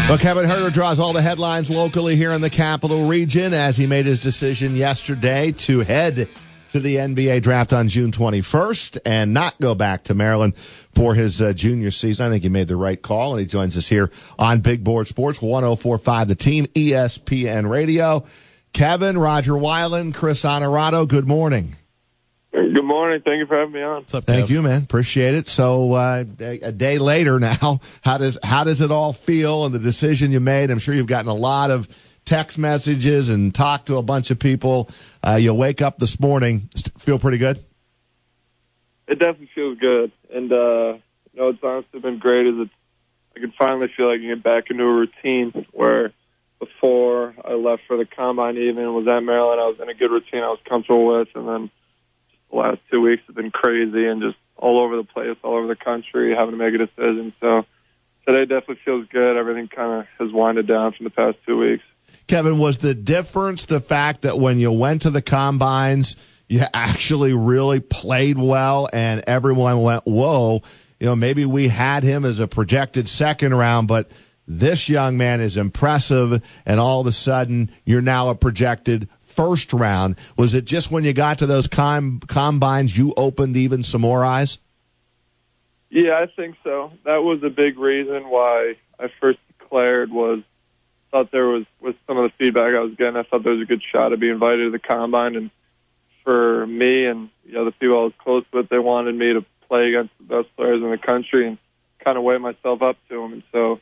Well, Kevin Huerter draws all the headlines locally here in the Capital Region as he made his decision yesterday to head to the NBA draft on June 21st and not go back to Maryland for his junior season. I think he made the right call, and he joins us here on Big Board Sports, 104.5 The Team, ESPN Radio. Kevin, Roger Weiland, Chris Honorato, good morning. Good morning. Thank you for having me on. What's up, Thank Kev? you, man. Appreciate it. So a day later now, how does it all feel and the decision you made? I'm sure you've gotten a lot of text messages and talked to a bunch of people. You wake up this morning, feel pretty good? It definitely feels good. And, it's honestly been great as I can finally feel like I can get back into a routine where before I left for the combine even was at Maryland, I was in a good routine I was comfortable with, and then the last 2 weeks have been crazy and just all over the place, all over the country, having to make a decision. So today definitely feels good. Everything kind of has winded down from the past 2 weeks. Kevin, was the difference the fact that when you went to the combines, you actually really played well and everyone went, whoa, maybe we had him as a projected second round, but this young man is impressive, and all of a sudden you're now a projected first round. Was it just when you got to those combines you opened even some more eyes? Yeah, I think so. That was a big reason why I first declared thought there was with some of the feedback I was getting, I thought there was a good shot to be invited to the combine. And for me and the people I was close with, they wanted me to play against the best players in the country and kind of weigh myself up to them. And so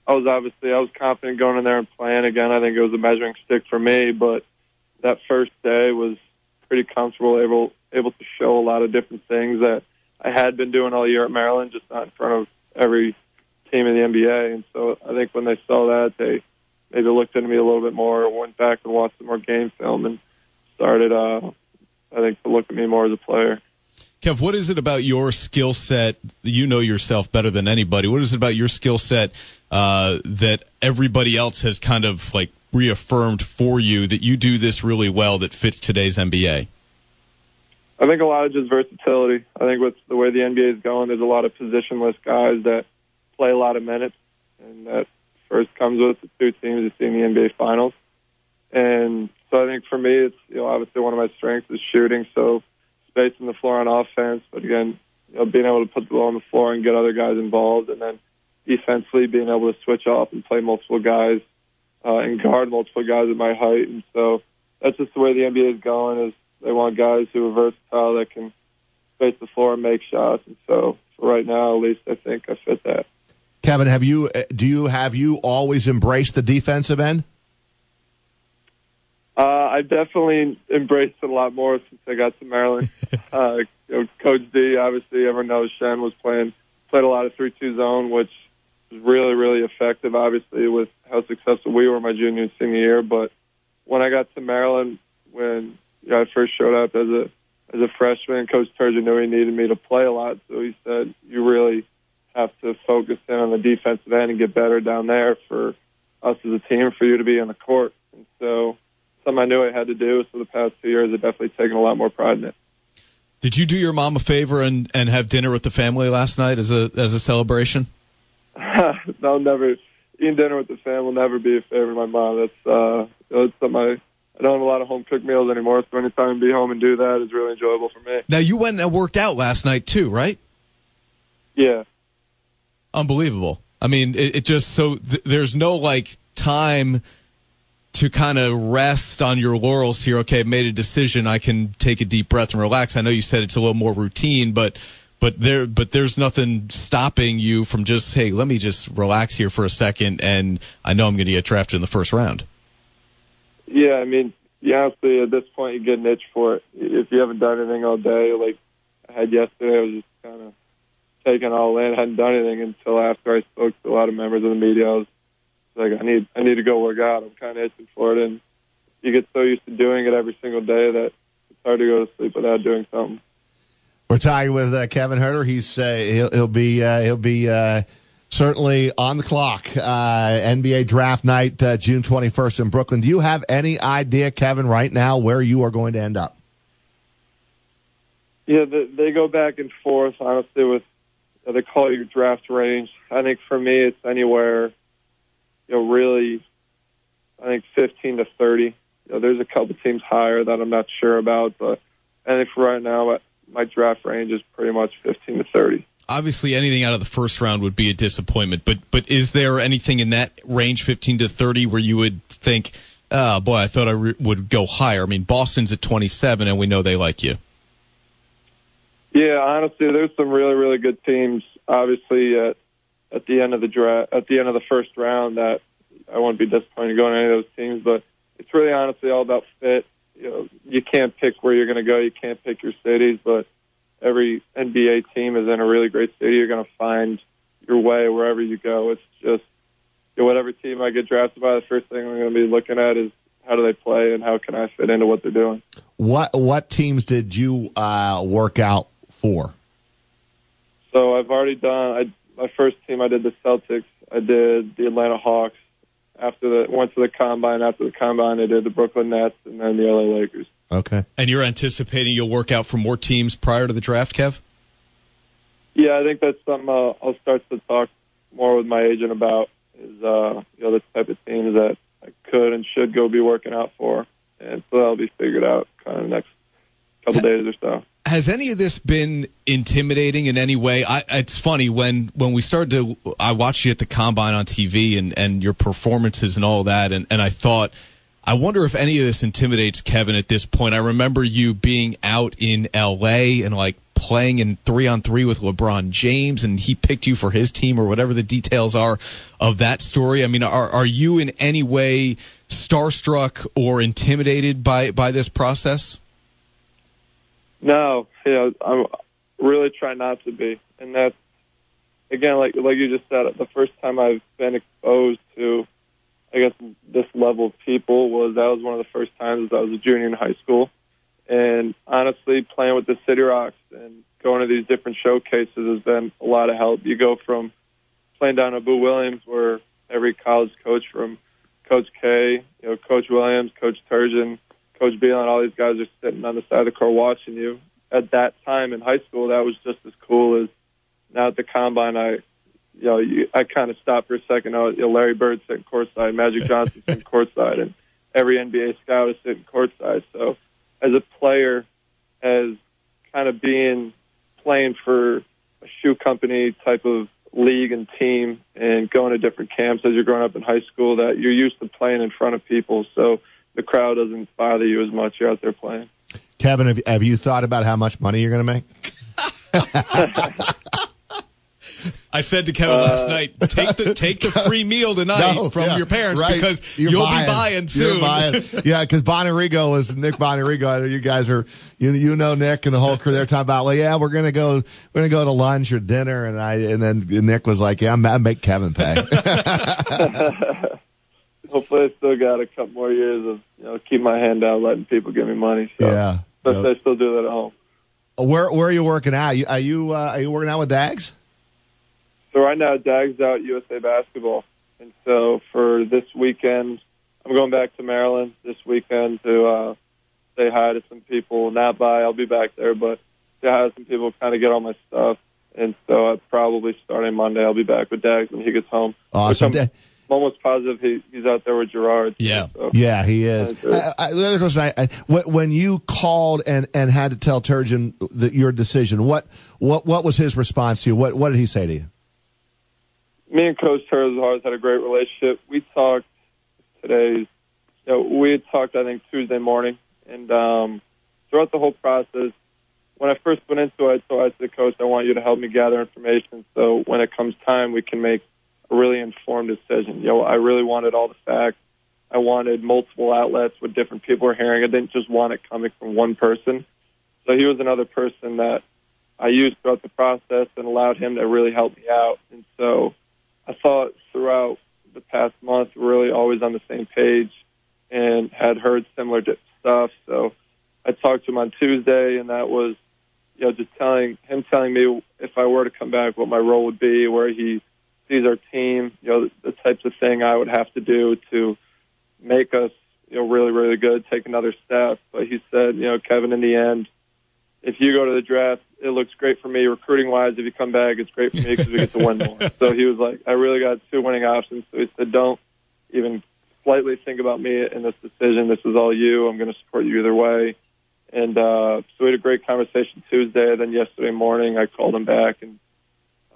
I was confident going in there and playing again. I think it was a measuring stick for me, but that first day was pretty comfortable, able to show a lot of different things that I had been doing all year at Maryland, just not in front of every team in the NBA. And so I think when they saw that, they maybe looked into me a little bit more, went back and watched some more game film, and started, I think, to look at me more as a player. Kev, what is it about your skill set? You know yourself better than anybody. What is it about your skill set that everybody else has kind of like reaffirmed for you that you do this really well that fits today's NBA? I think a lot of just versatility. I think with the way the NBA is going, there's a lot of positionless guys that play a lot of minutes, and that first comes with the two teams you see in the NBA Finals. And so I think for me, it's obviously one of my strengths is shooting, so spacing the floor on offense, but again, being able to put the ball on the floor and get other guys involved, and then defensively being able to switch off and play multiple guys and guard multiple guys at my height. And so that's just the way the NBA is going, is they want guys who are versatile that can space the floor and make shots. And so for right now, at least, I think I fit that. Kevin, have you always embraced the defensive end? I definitely embraced it a lot more since I got to Maryland. Coach D, obviously, everyone knows Shen played a lot of 3-2 zone, which was really, really effective, obviously, with how successful we were my junior and senior year. But when I got to Maryland, when I first showed up as a freshman, Coach Turgeon knew he needed me to play a lot, so he said, you really have to focus in on the defensive end and get better down there for us as a team, for you to be on the court. And so something I knew I had to do. So the past 2 years, I've definitely taken a lot more pride in it. Did you do your mom a favor and have dinner with the family last night as a celebration? No, never. Eating dinner with the family will never be a favor to my mom. That's something I don't have a lot of home cooked meals anymore, so anytime to be home and do that is really enjoyable for me. Now, you went and worked out last night too, right? Yeah. Unbelievable. I mean, it just there's no time to kind of rest on your laurels here. Okay, I've made a decision. I can take a deep breath and relax. I know you said it's a little more routine, but there's nothing stopping you from just, hey, let me just relax here for a second, and I know I'm going to get drafted in the first round. Yeah, I mean, honestly, at this point, you get an itch for it. If you haven't done anything all day, like I had yesterday, I was just kind of taking all in. I hadn't done anything until after I spoke to a lot of members of the media. I was like, I need to go work out. I'm kind of itching for it, and you get so used to doing it every single day that it's hard to go to sleep without doing something. We're talking with Kevin Huerter. He'll be certainly on the clock. NBA draft night, June 21st in Brooklyn. Do you have any idea, Kevin, right now where you are going to end up? Yeah, they go back and forth, honestly, with they call it your draft range. I think for me, it's anywhere, really, I think 15 to 30. There's a couple teams higher that I'm not sure about, but I think for right now, my draft range is pretty much 15 to 30. Obviously, anything out of the first round would be a disappointment, but is there anything in that range, 15 to 30, where you would think, oh, boy, I thought I would go higher? I mean, Boston's at 27, and we know they like you. Yeah, honestly, there's some really, really good teams, obviously, at the end of the draft, at the end of the first round, that I wouldn't be disappointed going to any of those teams, but it's really honestly all about fit. You can't pick where you're going to go. You can't pick your cities, but every NBA team is in a really great city. You're going to find your way wherever you go. It's just whatever team I get drafted by, the first thing I'm going to be looking at is how do they play and how can I fit into what they're doing. What teams did you work out for? So I've already done my first team. I did the Celtics. I did the Atlanta Hawks. Went to the combine. After the combine, I did the Brooklyn Nets and then the LA Lakers. Okay. And you're anticipating you'll work out for more teams prior to the draft, Kev? Yeah, I think that's something I'll start to talk more with my agent about. Is the type of teams that I could and should go be working out for, and so that'll be figured out kind of the next couple days or so. Has any of this been intimidating in any way? It's funny, when we started to, I watched you at the Combine on TV and your performances and all that, and I thought, I wonder if any of this intimidates Kevin at this point. I remember you being out in L.A. and like playing in 3-on-3 with LeBron James, and he picked you for his team or whatever the details are of that story. I mean, are you in any way starstruck or intimidated by this process? No, I'm really trying not to be. And that's, again, like you just said, the first time I've been exposed to, I guess, this level of people was one of the first times I was a junior in high school. And honestly, playing with the City Rocks and going to these different showcases has been a lot of help. You go from playing down at Boo Williams, where every college coach from Coach K, Coach Williams, Coach Turgeon, Coach Beelan, all these guys are sitting on the side of the court watching you. At that time in high school, that was just as cool as now at the Combine. I kind of stopped for a second. Larry Bird sitting courtside, Magic Johnson sitting courtside, and every NBA scout is sitting courtside. So as a player, as kind of playing for a shoe company type of league and team and going to different camps as you're growing up in high school, that you're used to playing in front of people. So the crowd doesn't bother you as much. You're out there playing. Kevin, have you thought about how much money you're going to make? I said to Kevin last night, take the free meal tonight from your parents, right, because you'll be buying soon. Yeah, because Nick Bonarigo, you guys are, you know Nick and the whole crew. They're talking about, well, yeah, we're gonna go to lunch or dinner, and then Nick was like, yeah, I make Kevin pay. Hopefully, I still got a couple more years of keep my hand out, letting people give me money. So. Yeah, but I still do that at home. Where are you working out? Are you working out with Dags? So right now, Dag's out USA Basketball. And so for this weekend, I'm going back to Maryland this weekend to say hi to some people. Not by, I'll be back there, but say hi to some people, kind of get all my stuff. And so I'll probably starting Monday, I'll be back with Dags when he gets home. Awesome. I'm almost positive he's out there with Gerard. Yeah. So. Yeah, he is. The other question, when you called and had to tell Turgeon your decision, what was his response to you? What did he say to you? Me and Coach Turgeon always had a great relationship. We talked we had talked, I think, Tuesday morning. And throughout the whole process, when I first went into it, I said, Coach, I want you to help me gather information so when it comes time, we can make a really informed decision. I really wanted all the facts. I wanted multiple outlets what different people were hearing. I didn't just want it coming from one person. So he was another person that I used throughout the process and allowed him to really help me out. And so I thought throughout the past month, we're really always on the same page and had heard similar stuff. So I talked to him on Tuesday, and that was, just telling me if I were to come back, what my role would be, where he sees our team, the types of thing I would have to do to make us, really, really good, take another step. But he said, Kevin, in the end, if you go to the draft, it looks great for me recruiting-wise. If you come back, it's great for me because we get to win more. So he was like, I really got two winning options. So he said, don't even slightly think about me in this decision. This is all you. I'm going to support you either way. And so we had a great conversation Tuesday. Then yesterday morning, I called him back and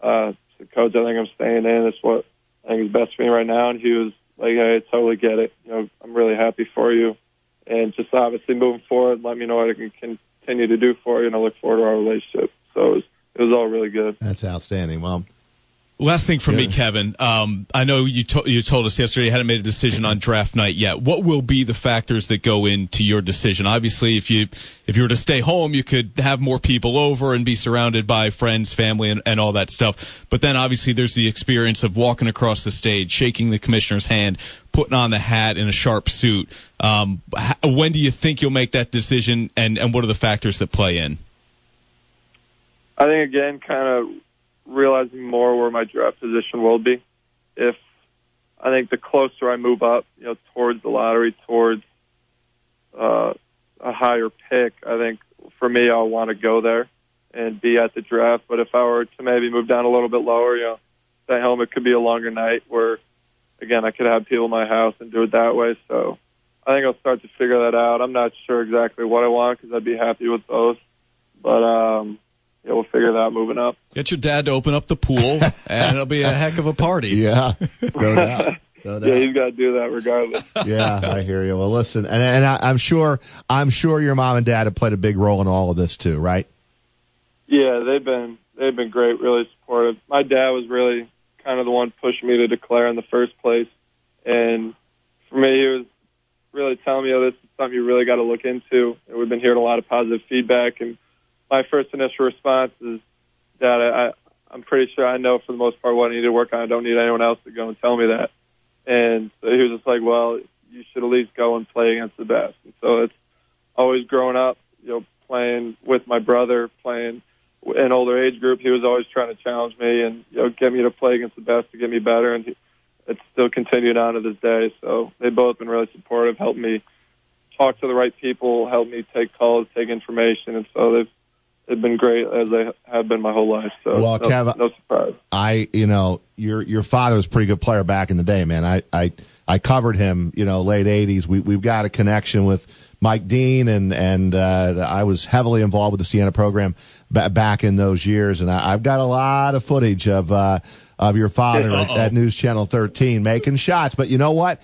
said, Coach, I think I'm staying in. It's what I think is best for me right now. And he was like, hey, I totally get it. I'm really happy for you. And just obviously moving forward, let me know what I can continue to do for you, and I look forward to our relationship. So it was all really good. That's outstanding. Well, last thing for me, Kevin. I know you told us yesterday you hadn't made a decision on draft night yet. What will be the factors that go into your decision? Obviously, if you were to stay home, you could have more people over and be surrounded by friends, family, and all that stuff. But then obviously there's the experience of walking across the stage, shaking the commissioner's hand, putting on the hat in a sharp suit. When do you think you'll make that decision, and what are the factors that play in? I think, again, kind of realizing more where my draft position will be. I think the closer I move up, towards the lottery, towards a higher pick, I think for me, I'll want to go there and be at the draft. But if I were to maybe move down a little bit lower, stay home, it could be a longer night where, again, I could have people in my house and do it that way. So I think I'll start to figure that out. I'm not sure exactly what I want because I'd be happy with both. But, we'll figure that out moving up. Get your dad to open up the pool, and it'll be a heck of a party. Yeah, no doubt. No doubt. Yeah, he's got to do that regardless. Yeah, I hear you. Well, listen, and I'm sure your mom and dad have played a big role in all of this too, right? Yeah, they've been great, really supportive. My dad was really kind of the one pushing me to declare in the first place, and for me, he was really telling me, this is something you really got to look into. And we've been hearing a lot of positive feedback, and my first initial response is, Dad, I'm pretty sure I know for the most part what I need to work on. I don't need anyone else to go and tell me that. And so he was just like, well, you should at least go and play against the best. And so it's always growing up, playing with my brother, playing in older age group. He was always trying to challenge me and, get me to play against the best to get me better. And it's still continued on to this day. So they've both been really supportive, helped me talk to the right people, helped me take calls, take information. And so they've been great, as they have been my whole life. So, well, Kev, no surprise. Your father was a pretty good player back in the day, man. I covered him, late '80s. We've got a connection with Mike Dean, and I was heavily involved with the Siena program back in those years, and I've got a lot of footage of your father at News Channel 13 making shots. But you know what?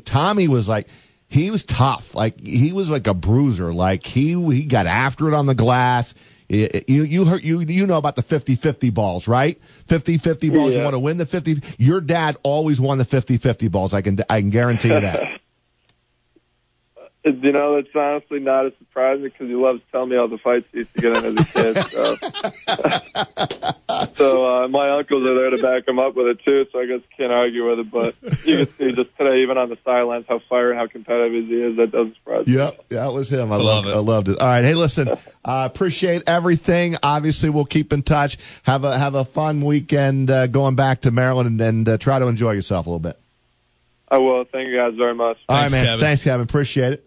Tommy was like. He was tough. Like, he was like a bruiser. Like, he got after it on the glass. You know about the 50-50 balls, right? 50-50 balls. Yeah. You want to win the 50. Your dad always won the 50-50 balls. I can guarantee you that. It's honestly not as surprising because he loves telling me all the fights he used to get in as a kid. So my uncles are there to back him up with it too. So I guess can't argue with it. But you can see just today, even on the sidelines, how fire and how competitive he is. That doesn't surprise me. Yep, that was him. I loved it. All right, hey, listen, appreciate everything. Obviously, we'll keep in touch. Have a fun weekend going back to Maryland, and try to enjoy yourself a little bit. I will. Thank you guys very much. All right, man. Kevin. Thanks, Kevin. Appreciate it.